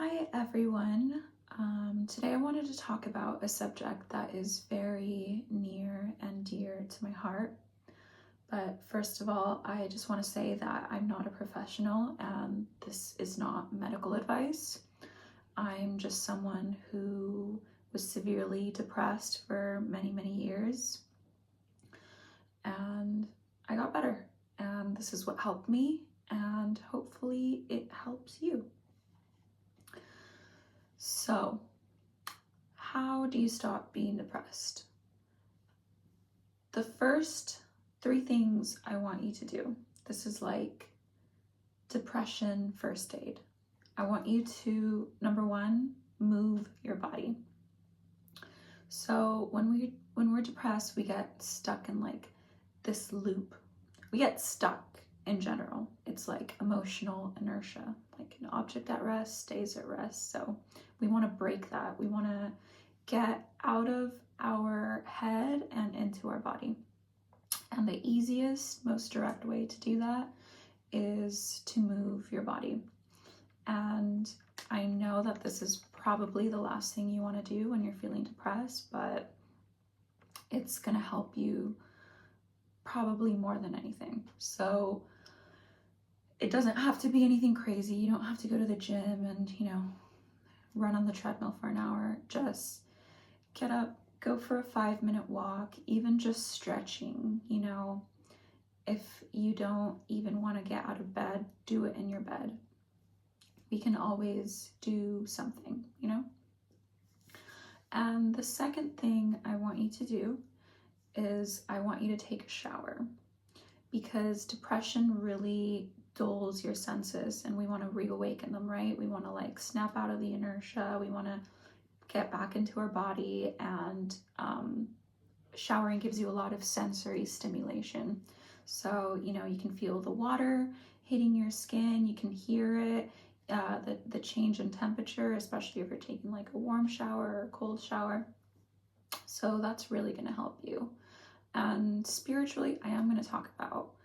Hi everyone. Today I wanted to talk about a subject that is very near and dear to my heart. But first of all, I just want to say that I'm not a professional and this is not medical advice. I'm just someone who was severely depressed for many years and I got better. And this is what helped me, and hopefully it helps you. So, how do you stop being depressed? The first 3 things I want you to do, this is like depression first aid. I want you to, number one, move your body. So when we're depressed, we get stuck in like this loop. We get stuck in general. It's like emotional inertia. Like an object at rest stays at rest. So we want to break that. We want to get out of our head and into our body. And the easiest, most direct way to do that is to move your body. And I know that this is probably the last thing you want to do when you're feeling depressed, but it's going to help you probably more than anything. So it doesn't have to be anything crazy. You don't have to go to the gym and, run on the treadmill for an hour. Just get up, go for a 5-minute walk, even just stretching. If you don't even want to get out of bed, do it in your bed. We can always do something. And the second thing I want you to do is I want you to take a shower, because depression really dulls your senses and we want to reawaken them, right? We want to like snap out of the inertia. We want to get back into our body, and showering gives you a lot of sensory stimulation. So, you can feel the water hitting your skin, you can hear it, the change in temperature, especially if you're taking like a warm shower or a cold shower. So that's really going to help you. And spiritually, I am going to talk about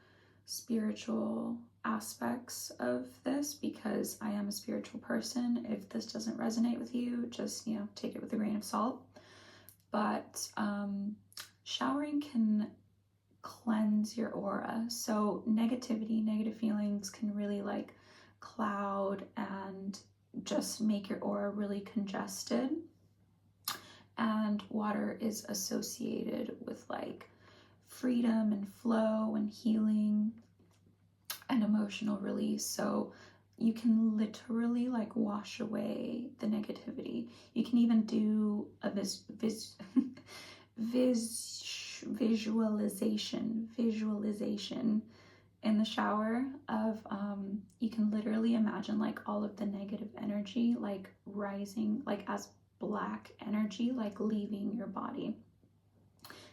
spiritual aspects of this because I am a spiritual person. If this doesn't resonate with you, just, take it with a grain of salt. But showering can cleanse your aura. So negativity, negative feelings can really like cloud and just make your aura really congested. And water is associated with like freedom and flow and healing and emotional release. So you can literally like wash away the negativity. You can even do a visualization in the shower of you can literally imagine like all of the negative energy like rising like as black energy like leaving your body.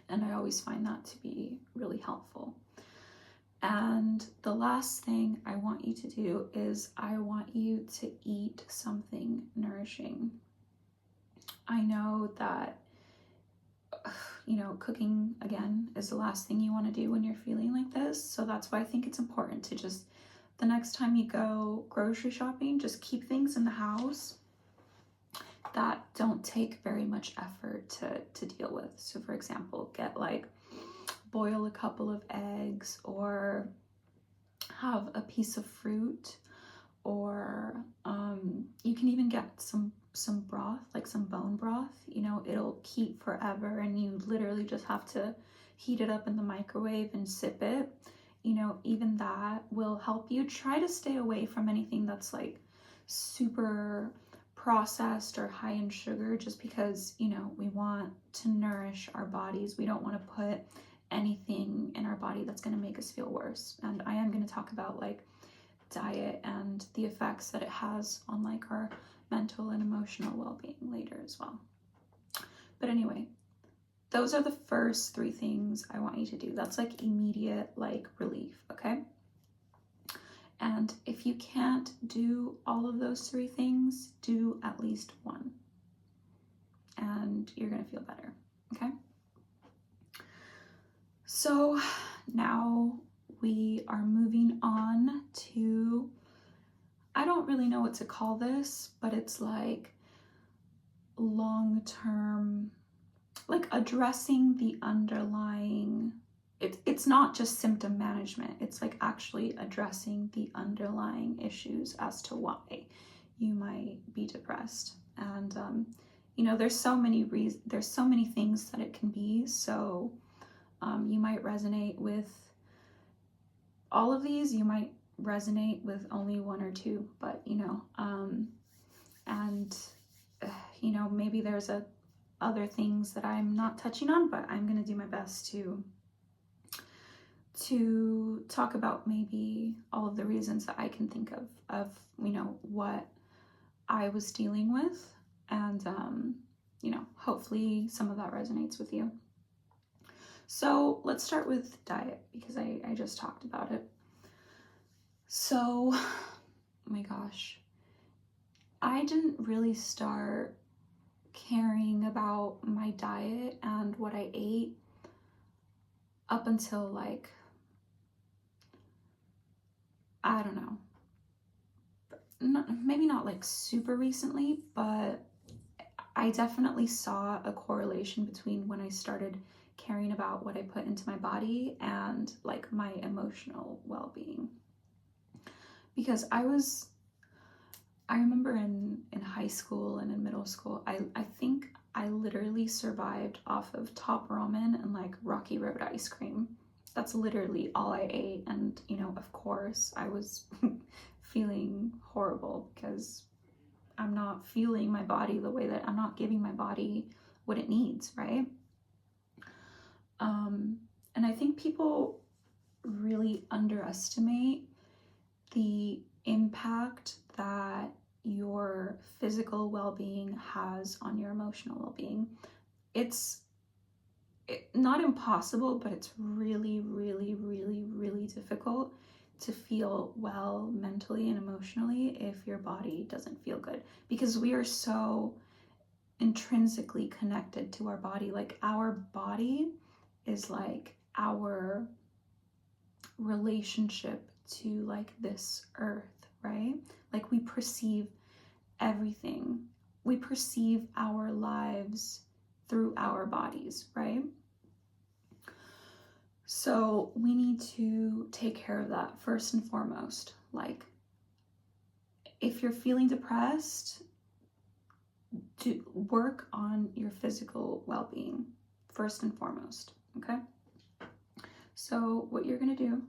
And I always find that to be really helpful. And the last thing I want you to do is I want you to eat something nourishing. I know that cooking again is the last thing you want to do when you're feeling like this. So that's why I think it's important to just, the next time you go grocery shopping, just keep things in the house that don't take very much effort to deal with. So for example, boil a couple of eggs, or have a piece of fruit, or you can even get some broth, like some bone broth. It'll keep forever and you literally just have to heat it up in the microwave and sip it. Even that will help you. Try to stay away from anything that's like super processed or high in sugar, just because we want to nourish our bodies. We don't want to put anything in our body that's going to make us feel worse. And I am going to talk about like diet and the effects that it has on like our mental and emotional well-being later as well. But anyway, those are the first 3 things I want you to do. That's like immediate like relief, okay? And if you can't do all of those 3 things, do at least one. And you're going to feel better, okay? So now we are moving on to I don't really know what to call this, but it's like long-term, like addressing the underlying, it's not just symptom management, it's like actually addressing the underlying issues as to why you might be depressed. And you know, there's so many things that it can be. So you might resonate with all of these, you might resonate with only one or two, but you know, and you know, maybe there's other things that I'm not touching on, but I'm gonna do my best to talk about maybe all of the reasons that I can think of you know, what I was dealing with, and you know, hopefully some of that resonates with you. So let's start with diet, because I just talked about it. So, oh my gosh, I didn't really start caring about my diet and what I ate up until like, I don't know, maybe not like super recently, but I definitely saw a correlation between when I started caring about what I put into my body and like my emotional well-being. Because I remember in high school and in middle school, I think I literally survived off of Top Ramen and like Rocky Road ice cream. That's literally all I ate. And you know, of course I was feeling horrible because I'm not fueling my body the way that I'm not giving my body what it needs, right? And I think people really underestimate the impact that your physical well-being has on your emotional well-being. It's not impossible, but it's really, really, really, really difficult to feel well mentally and emotionally if your body doesn't feel good, because we are so intrinsically connected to our body. Like our body is like our relationship to like this earth, right? Like we perceive everything, we perceive our lives through our bodies, right? So we need to take care of that first and foremost. Like if you're feeling depressed, to work on your physical well-being first and foremost, okay? So what you're gonna do,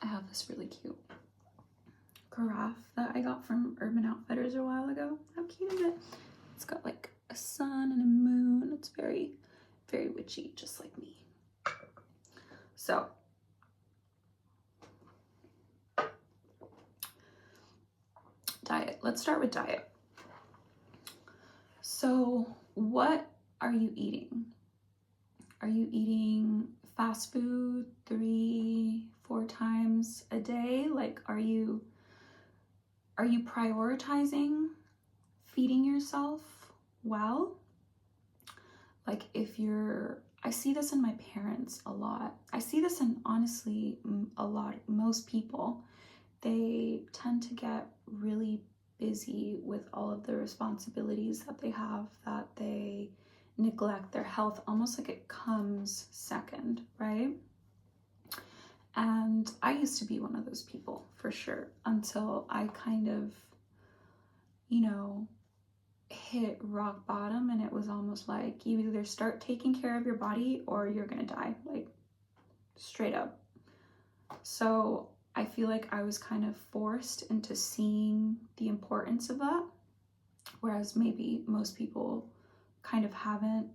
I have this really cute giraffe that I got from Urban Outfitters a while ago. How cute is it? It's got like a sun and a moon. It's very, very witchy, just like me. So diet. Let's start with diet. So what are you eating? Are you eating fast food 3-4 times a day? Like are you prioritizing feeding yourself well? Like if you're, I see this in my parents a lot. I see this in honestly most people. They tend to get really busy with all of the responsibilities that they have, that they neglect their health, almost like it comes second, right? And I used to be one of those people for sure, until I kind of, you know, hit rock bottom, and it was almost like you either start taking care of your body or you're gonna die, like straight up. So I feel like I was kind of forced into seeing the importance of that, whereas maybe most people kind of haven't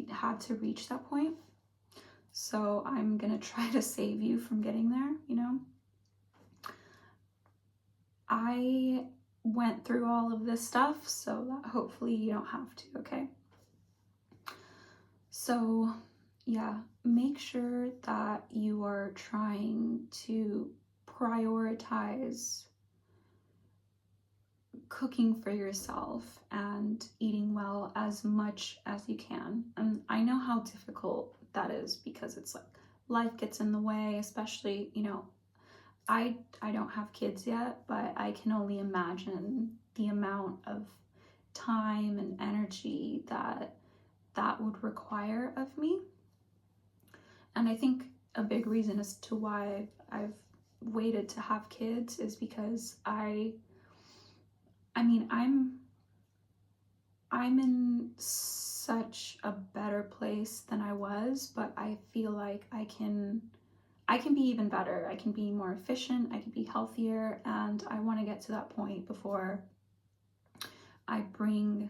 had to reach that point. So I'm gonna try to save you from getting there, you know? I went through all of this stuff so that hopefully you don't have to, okay? So yeah, make sure that you are trying to prioritize cooking for yourself and eating well as much as you can. And I know how difficult that is, because it's like life gets in the way, especially, you know, I don't have kids yet, but I can only imagine the amount of time and energy that would require of me. And I think a big reason as to why I've waited to have kids is because I mean, I'm in such a better place than I was, but I feel like I can be even better. I can be more efficient, I can be healthier, and I want to get to that point before I bring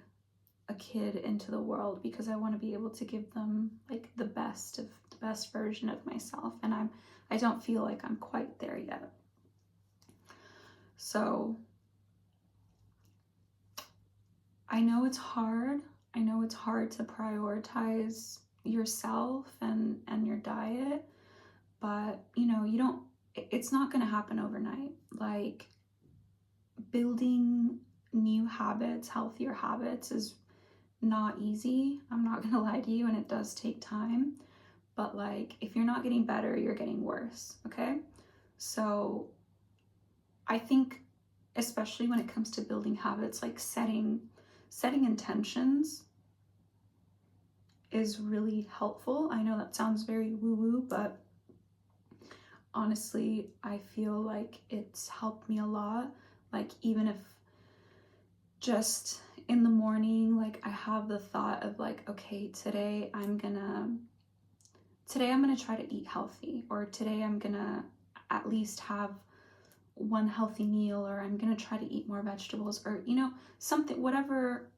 a kid into the world, because I want to be able to give them like the best version of myself, and I don't feel like I'm quite there yet. So I know it's hard. I know it's hard to prioritize yourself and your diet, but you know, it's not going to happen overnight. Like, building new habits, healthier habits, is not easy. I'm not going to lie to you, and it does take time. But like, if you're not getting better, you're getting worse, okay? So I think, especially when it comes to building habits, like setting intentions is really helpful. I know that sounds very woo-woo, but honestly, I feel like it's helped me a lot. Like, even if just in the morning, like, I have the thought of like, okay, today I'm gonna try to eat healthy, or today I'm gonna at least have one healthy meal, or I'm gonna try to eat more vegetables, or you know, something, whatever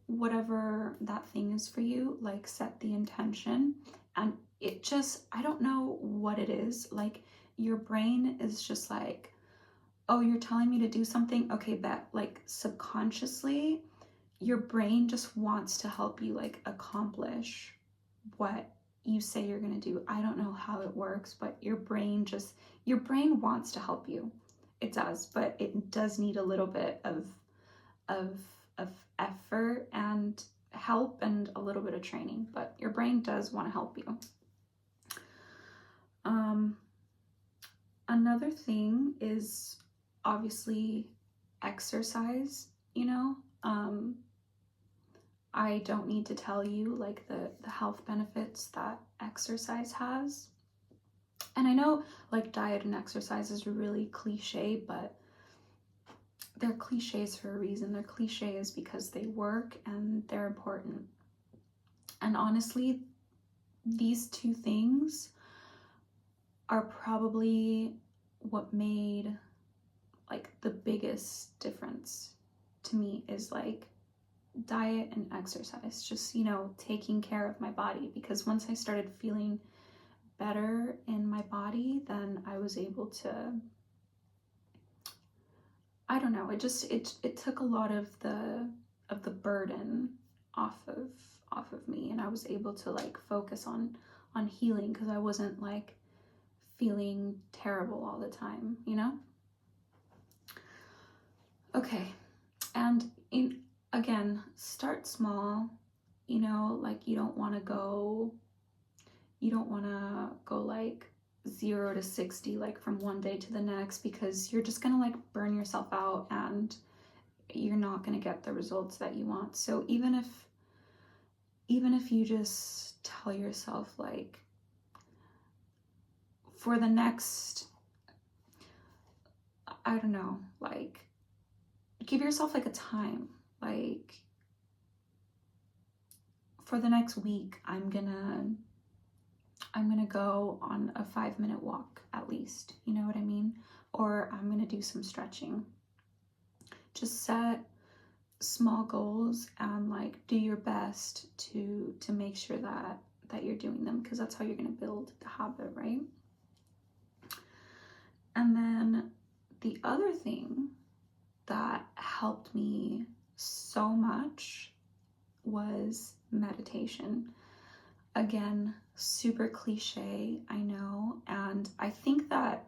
that thing is for you. Like, set the intention, and it just, I don't know what it is, like your brain is just like, oh, you're telling me to do something, okay, bet. Like, subconsciously your brain just wants to help you like accomplish what you say you're going to do. I don't know how it works, but your brain wants to help you. It does, but it does need a little bit of effort and help, and a little bit of training, but your brain does want to help you. Another thing is obviously exercise. You know, I don't need to tell you like the health benefits that exercise has. And I know like diet and exercise is really cliche, but they're cliches for a reason. They're cliches because they work and they're important. And honestly, these two things are probably what made like the biggest difference to me, is like diet and exercise, just, you know, taking care of my body. Because once I started feeling better in my body, then I was able to, I don't know, it took a lot of the burden off of me, and I was able to like focus on healing, because I wasn't like feeling terrible all the time, you know? Okay, and again, start small. You know, like, you don't want to go like 0 to 60 like from one day to the next, because you're just gonna like burn yourself out, and you're not gonna get the results that you want. So even if you just tell yourself like, for the next, I don't know, like, give yourself like a time, like, for the next week, I'm gonna go on a 5-minute walk at least, you know what I mean? Or I'm gonna do some stretching. Just set small goals and like do your best to make sure that you're doing them, because that's how you're gonna build the habit, right? And then the other thing that helped me so much was meditation. Again, super cliche, I know, and I think that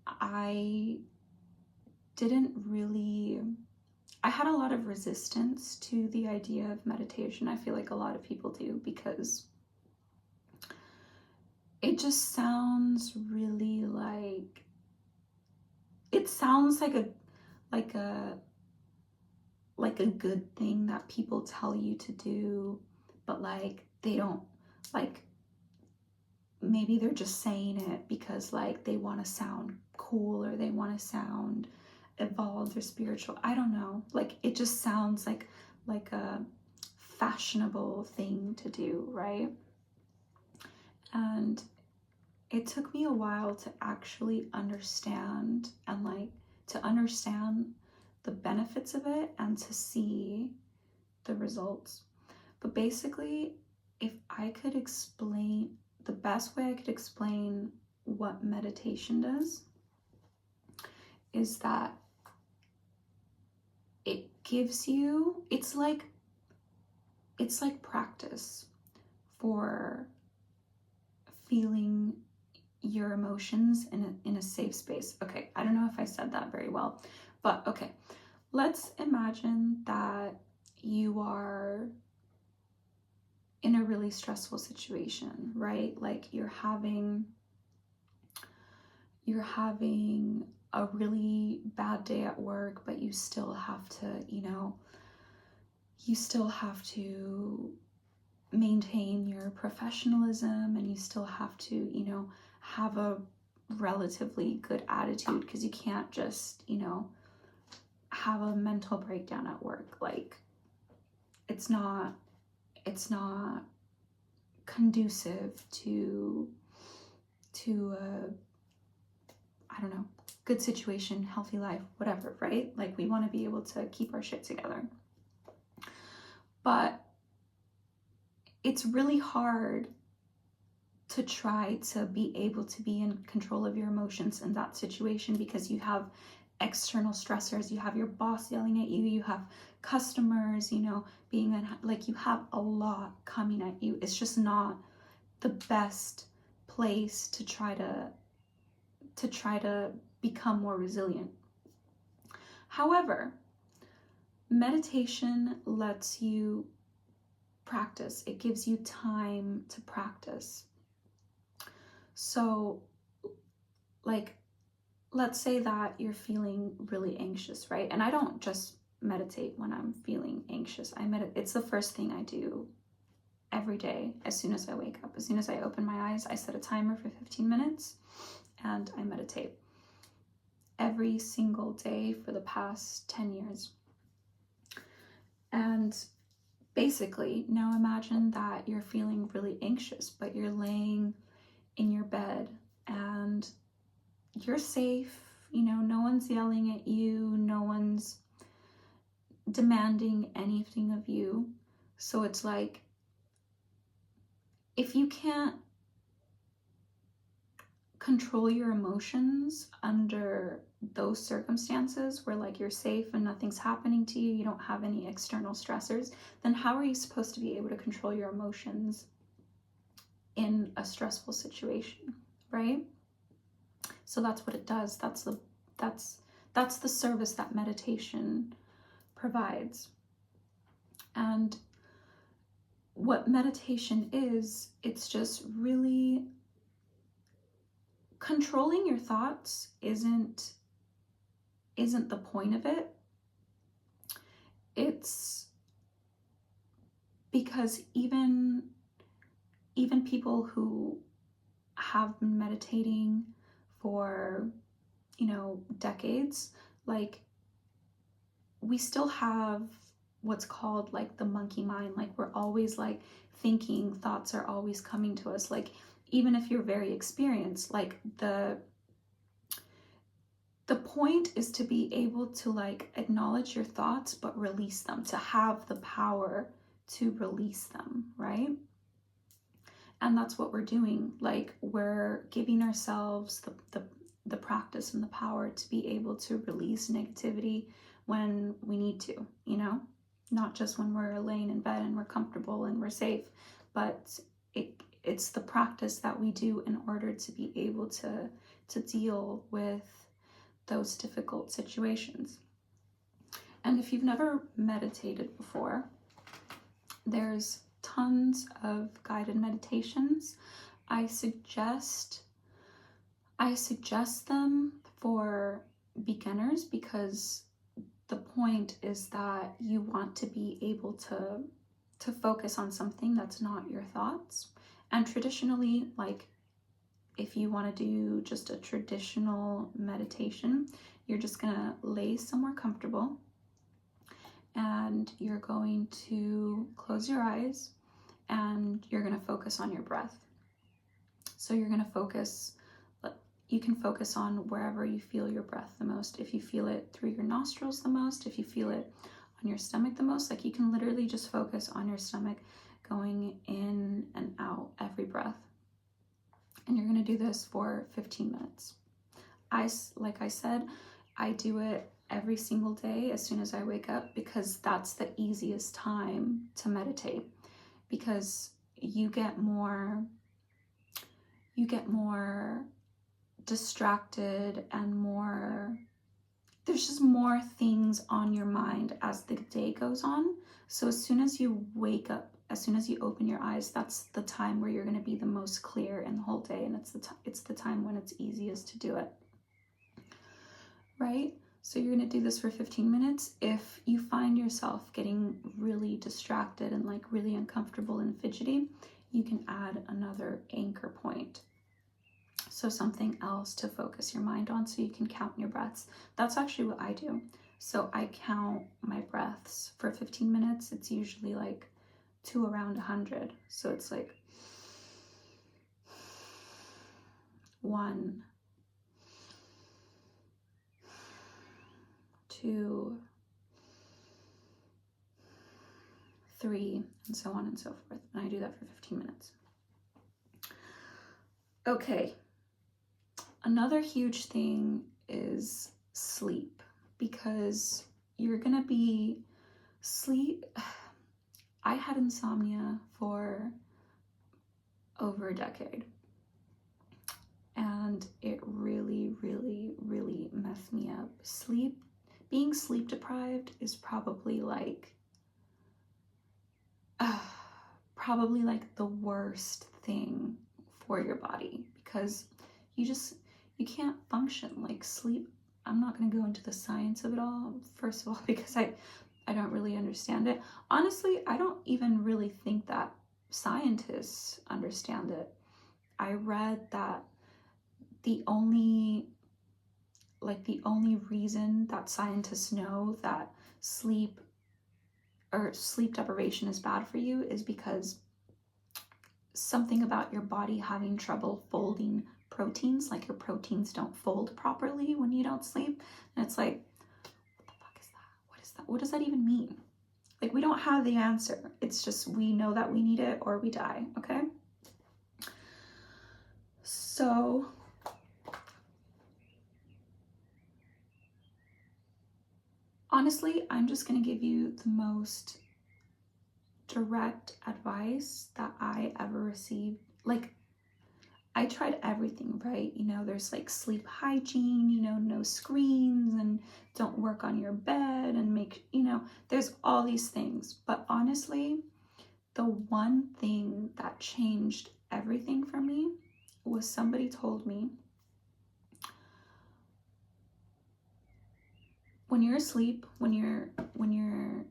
I had a lot of resistance to the idea of meditation. I feel like a lot of people do, because it just sounds really like it sounds like a like a good thing that people tell you to do, but like they don't, like maybe they're just saying it because like they want to sound cool or they want to sound evolved or spiritual. I don't know. Like it just sounds like a fashionable thing to do, right? And it took me a while to actually understand and like to understand the benefits of it and to see the results. But basically, if I could explain, the best way I could explain what meditation does is that it gives you, it's like practice for feeling your emotions in a safe space. Okay, I don't know if I said that very well, but okay. Let's imagine that you are in a really stressful situation, right? Like you're having a really bad day at work, but you still have to, you still have to maintain your professionalism, and you still have to, have a relatively good attitude, because you can't just, have a mental breakdown at work. Like it's not conducive to I don't know, good situation, healthy life, whatever, right? Like we want to be able to keep our shit together. But it's really hard to try to be able to be in control of your emotions in that situation, because you have external stressors. You have your boss yelling at you, you have customers, being like, you have a lot coming at you. It's just not the best place to try to become more resilient. However, meditation lets you practice. It gives you time to practice. So like, let's say that you're feeling really anxious, right? And I don't just meditate when I'm feeling anxious. It's the first thing I do every day. As soon as I wake up, as soon as I open my eyes, I set a timer for 15 minutes and I meditate every single day for the past 10 years. And basically, now imagine that you're feeling really anxious, but you're laying in your bed and you're safe. No one's yelling at you, no one's demanding anything of you. So it's like, if you can't control your emotions under those circumstances where like you're safe and nothing's happening to you, you don't have any external stressors, then how are you supposed to be able to control your emotions in a stressful situation, right? So that's what it does. That's the service that meditation provides. And what meditation is, it's just really controlling your thoughts isn't the point of it. It's because even people who have been meditating for decades, like we still have what's called like the monkey mind. Like we're always like thinking, thoughts are always coming to us. Like even if you're very experienced, like the point is to be able to like acknowledge your thoughts but release them, to have the power to release them, right? And that's what we're doing. Like we're giving ourselves the practice and the power to be able to release negativity when we need to, not just when we're laying in bed and we're comfortable and we're safe, but it's the practice that we do in order to be able to deal with those difficult situations. And if you've never meditated before, there's tons of guided meditations. I suggest them for beginners, because the point is that you want to be able to focus on something that's not your thoughts. And traditionally, like if you want to do just a traditional meditation, you're just gonna lay somewhere comfortable and you're going to close your eyes and you're going to focus on your breath. So you're going to focus, you can focus on wherever you feel your breath the most. If you feel it through your nostrils the most, if you feel it on your stomach the most, like you can literally just focus on your stomach going in and out every breath. And you're going to do this for 15 minutes. Like I said, I do it every single day as soon as I wake up, because that's the easiest time to meditate, because you get more distracted and there's just more things on your mind as the day goes on. So as soon as you wake up, as soon as you open your eyes, that's the time where you're going to be the most clear in the whole day, and it's the time when it's easiest to do it. Right? So you're going to do this for 15 minutes. If you find yourself getting really distracted and like really uncomfortable and fidgety, you can add another anchor point. So something else to focus your mind on, so you can count your breaths. That's actually what I do. So I count my breaths for 15 minutes. It's usually like to around 100. So it's like 1, 2, 3, and so on and so forth. And I do that for 15 minutes. Okay. Another huge thing is sleep, because you're gonna be I had insomnia for over a decade, and it really, really, really messed me up. Being sleep deprived is probably like the worst thing for your body, because you can't function. Like sleep, I'm not going to go into the science of it all, first of all, because I don't really understand it. Honestly, I don't even really think that scientists understand it. I read that the only reason that scientists know that sleep deprivation is bad for you is because something about your body having trouble folding proteins, like your proteins don't fold properly when you don't sleep. And it's like, what the fuck is that? What is that? What does that even mean? Like, we don't have the answer. It's just, we know that we need it or we die, okay? So honestly, I'm just gonna give you the most direct advice that I ever received. Like, I tried everything, right? You know, there's like sleep hygiene, you know, no screens and don't work on your bed and there's all these things. But honestly, the one thing that changed everything for me was somebody told me, when you're asleep, when you're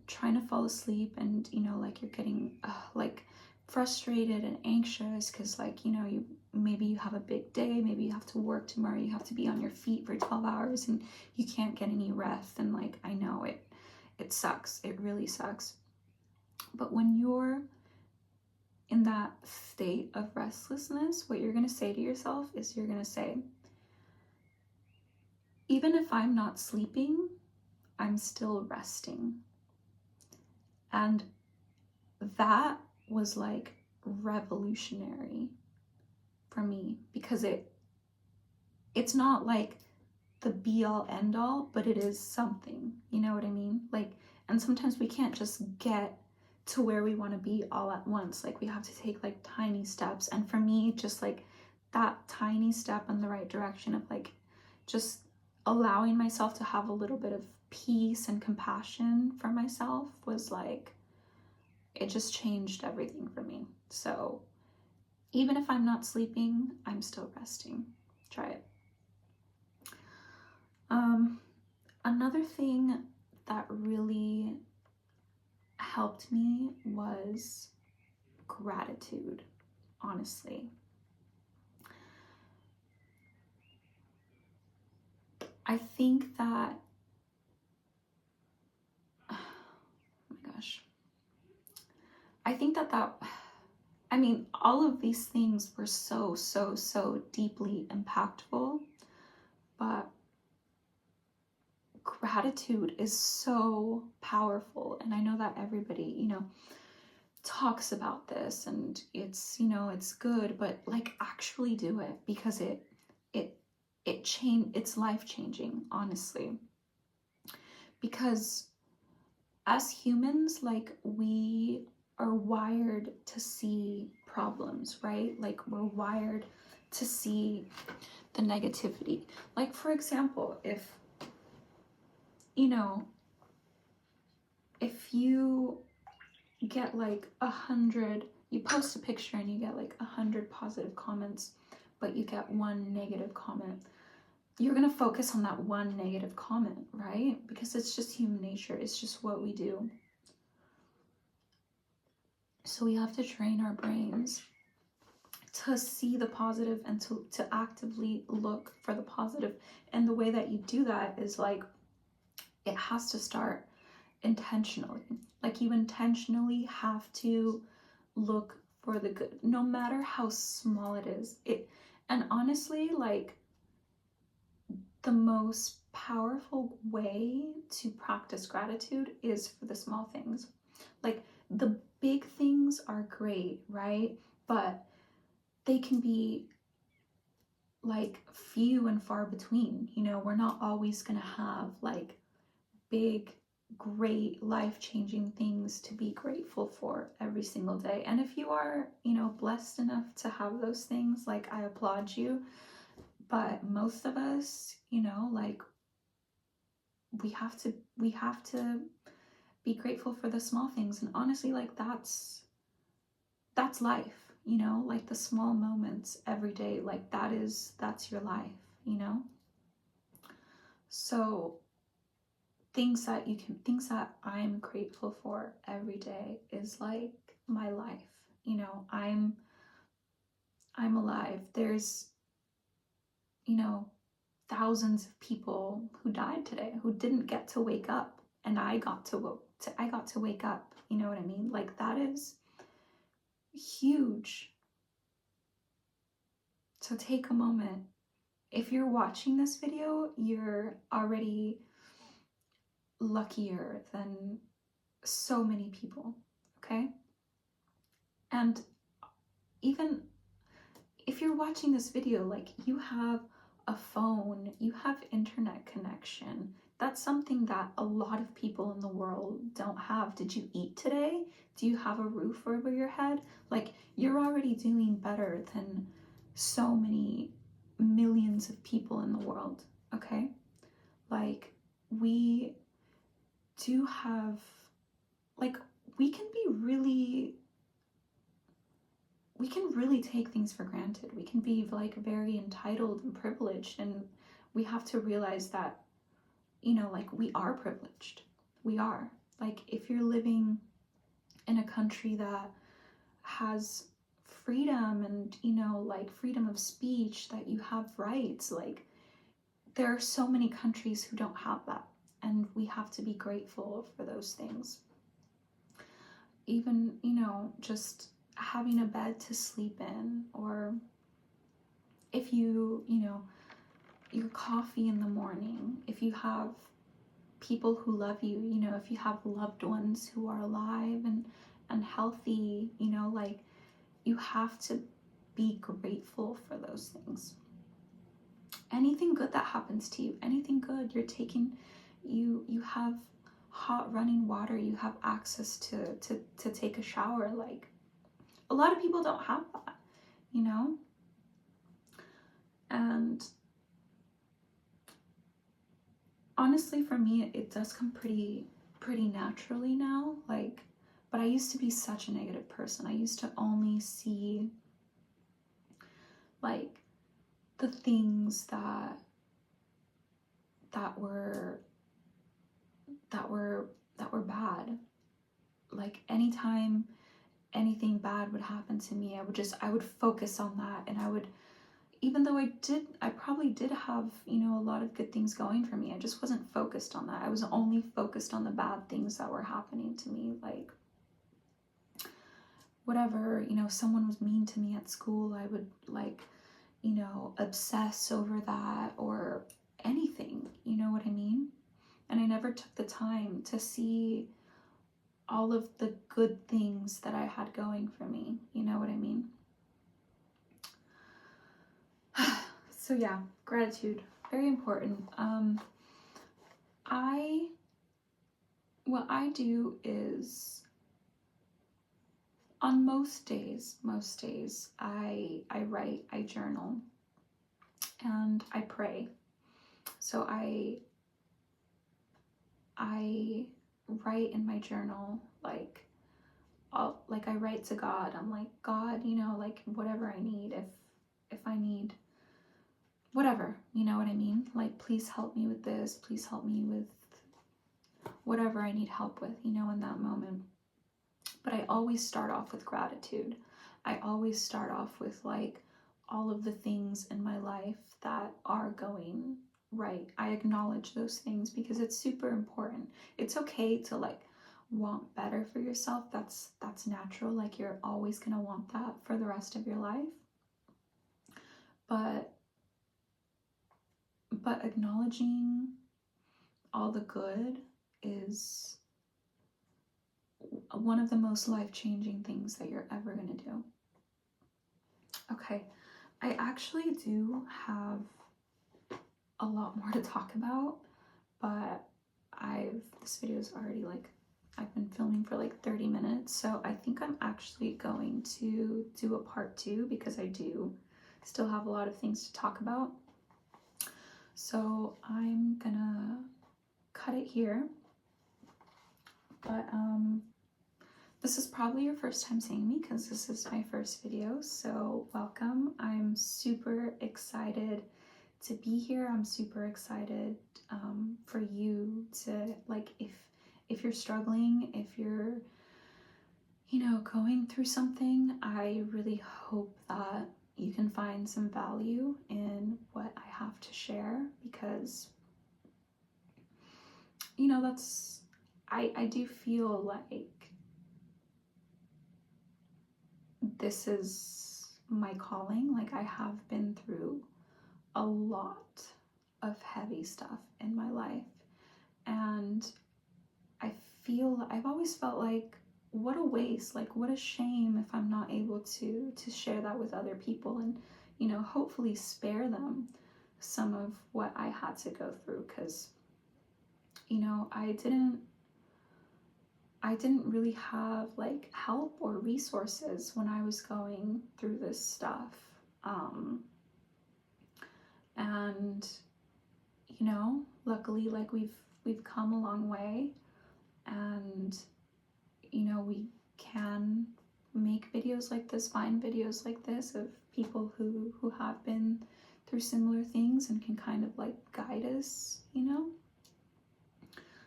trying to fall asleep and, you know, like you're getting like frustrated and anxious because, like, you know, maybe you have a big day, maybe you have to work tomorrow, you have to be on your feet for 12 hours and you can't get any rest, and like, I know it sucks, it really sucks. But when you're in that state of restlessness, what you're going to say to yourself is, you're going to say, even if I'm not sleeping, I'm still resting. And that was like revolutionary for me, because it's not like the be all end all, but it is something, you know what I mean? Like, and sometimes we can't just get to where we want to be all at once. Like, we have to take like tiny steps. And for me, just like that tiny step in the right direction of like just allowing myself to have a little bit of peace and compassion for myself was like, it just changed everything for me. So even if I'm not sleeping, I'm still resting. Try it. Another thing that really helped me was gratitude, honestly. I think that, oh my gosh, I think that, I mean, all of these things were so deeply impactful, but gratitude is so powerful. And I know that everybody, talks about this and it's good, but like actually do it, because it's life changing, honestly. Because as humans, like, we are wired to see problems, right? Like, we're wired to see the negativity. Like, for example, you know if you get like 100, you post a picture and you get like 100 positive comments, but you get one negative comment, you're gonna focus on that one negative comment, right? Because it's just human nature, it's just what we do. So we have to train our brains to see the positive and to actively look for the positive. And the way that you do that is like, it has to start intentionally. Like, you intentionally have to look for the good, no matter how small it is. And honestly, like, the most powerful way to practice gratitude is for the small things. Like, the big things are great, right? But they can be like few and far between. We're not always gonna have like big, great, life-changing things to be grateful for every single day. And if you are, blessed enough to have those things, like, I applaud you. But most of us, like, we have to be grateful for the small things. And honestly, like, that's life, like the small moments every day, like that's your life, you know? So things that I'm grateful for every day is like my life. I'm alive. There's, you know, thousands of people who died today who didn't get to wake up, and I got to wake up. You know what I mean? Like, that is huge. So take a moment. If you're watching this video, you're already luckier than so many people, okay? And even if you're watching this video, like, you have a phone, you have internet connection. That's something that a lot of people in the world don't have. Did you eat today? Do you have a roof over your head? Like, you're already doing better than so many millions of people in the world, okay? Like, we do have, like, we can really take things for granted. We can be like very entitled and privileged, and we have to realize that, like, we are privileged. We are. Like, if you're living in a country that has freedom and, like, freedom of speech, that you have rights, like, there are so many countries who don't have that, and we have to be grateful for those things. Even, just having a bed to sleep in, or if your coffee in the morning, if you have people who love you, if you have loved ones who are alive and healthy, like, you have to be grateful for those things. Anything good that happens to you, anything good you're taking, you have hot running water, you have access to take a shower. Like, a lot of people don't have that, and honestly, for me, it does come pretty naturally now. Like, but I used to be such a negative person. I used to only see like the things that that were bad. Like anytime anything bad would happen to me, I would focus on that, and I would, even though I probably did have, you know, a lot of good things going for me, I just wasn't focused on that. I was only focused on the bad things that were happening to me. Like, whatever, you know, someone was mean to me at school, I would, like, you know, obsess over that, or anything, you know what I mean? And I never took the time to see all of the good things that I had going for me, you know what I mean? So yeah, gratitude, very important. What I do is, on most days, I write, I journal, and I pray. So I write in my journal, like, I write to God. I'm like, God, you know, like, whatever I need, if I need whatever, you know what I mean? Like, please help me with this, please help me with whatever I need help with, you know, in that moment. But I always start off with gratitude. I always start off with, like, all of the things in my life that are going right. I acknowledge those things because it's super important. It's okay to, like, want better for yourself. That's natural. Like, you're always gonna want that for the rest of your life. But acknowledging all the good is one of the most life-changing things that you're ever going to do. Okay, I actually do have a lot more to talk about, but this video is already, like, I've been filming for like 30 minutes, so I think I'm actually going to do a part 2 because I do still have a lot of things to talk about. So I'm gonna cut it here. But this is probably your first time seeing me because this is my first video, so welcome. I'm super excited to be here. I'm super excited for you to, like, if you're struggling, if you're, you know, going through something, I really hope that you can find some value in what I have to share, because, you know, that's, I do feel like this is my calling. Like, I have been through a lot of heavy stuff in my life, and I've always felt like, what a waste, like, what a shame if I'm not able to share that with other people, and, you know, hopefully spare them some of what I had to go through, because, you know, I didn't really have, like, help or resources when I was going through this stuff. And, you know, luckily, like, we've come a long way, and, you know, we can make videos like this, find videos like this of people who have been through similar things and can kind of, like, guide us, you know?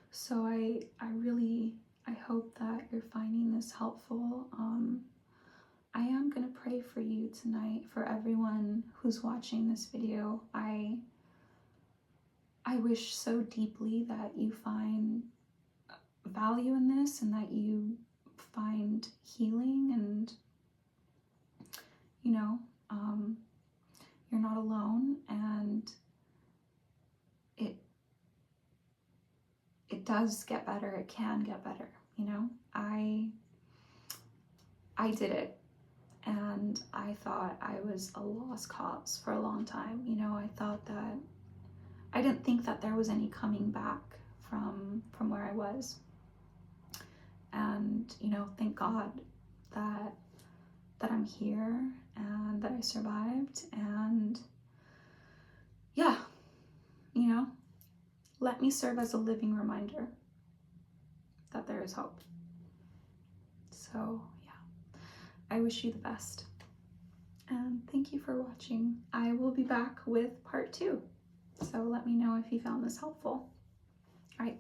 So I hope that you're finding this helpful. I am gonna pray for you tonight, for everyone who's watching this video. I wish so deeply that you find value in this, and that you find healing, and, you know, you're not alone, and it does get better. It can get better, you know? I did it, and I thought I was a lost cause for a long time. You know, I thought that, I didn't think that there was any coming back from where I was. And, you know, thank God that I'm here, and that I survived, and yeah, you know, let me serve as a living reminder that there is hope. So yeah, I wish you the best, and thank you for watching. I will be back with part 2. So let me know if you found this helpful. All right,